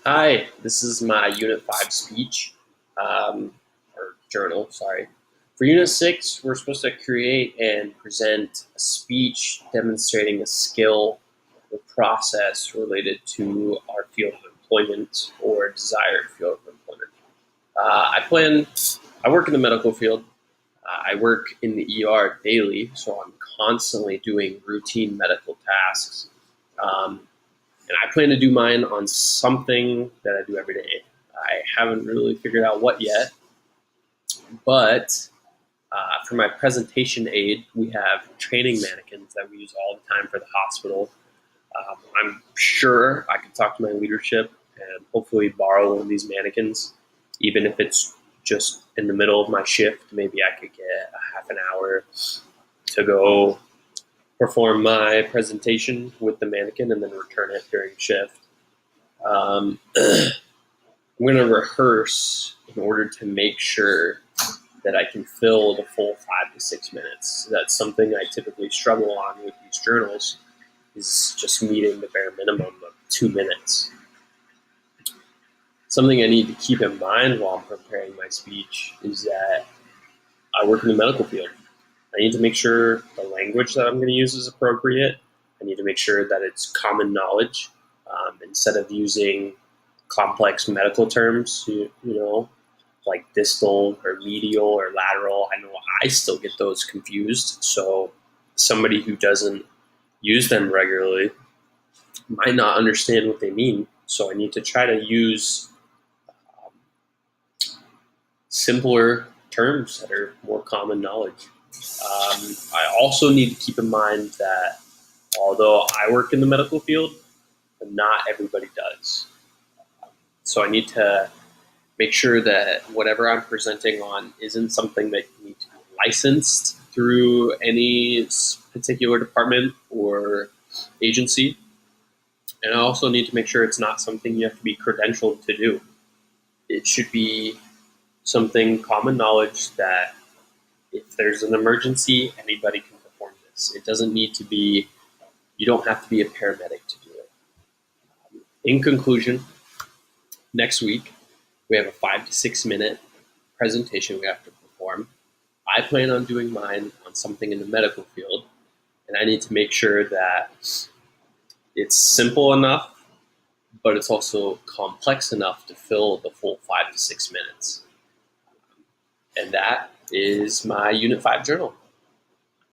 Hi, this is my Unit 5 speech, or journal, sorry. For Unit 6, we're supposed to create and present a speech demonstrating a skill or process related to our field of employment or desired field of employment. I work in the medical field. I work in the ER daily, so I'm constantly doing routine medical tasks. Um, and I plan to do mine on something that I do every day. I haven't really figured out what yet, but for my presentation aid, we have training mannequins that we use all the time for the hospital. I'm sure I could talk to my leadership and hopefully borrow one of these mannequins, even if it's just in the middle of my shift. Maybe I could get a half an hour to go perform my presentation with the mannequin and then return it during shift. I'm going to rehearse in order to make sure that I can fill the full 5 to 6 minutes. That's something I typically struggle on with these journals, is just meeting the bare minimum of 2 minutes. Something I need to keep in mind while I'm preparing my speech is that I work in the medical field. I need to make sure the language that I'm going to use is appropriate. I need to make sure that it's common knowledge, instead of using complex medical terms, like distal or medial or lateral. I know I still get those confused. So somebody who doesn't use them regularly might not understand what they mean. So I need to try to use um, simpler terms that are more common knowledge. I also need to keep in mind that although I work in the medical field, not everybody does. So I need to make sure that whatever I'm presenting on isn't something that you need to be licensed through any particular department or agency. And I also need to make sure it's not something you have to be credentialed to do. It should be something common knowledge that if there's an emergency, anybody can perform this. It doesn't need to be, you don't have to be a paramedic to do it. In conclusion, next week, we have a 5 to 6 minute presentation we have to perform. I plan on doing mine on something in the medical field, and I need to make sure that it's simple enough, but it's also complex enough to fill the full 5 to 6 minutes. And that is my Unit 5 journal.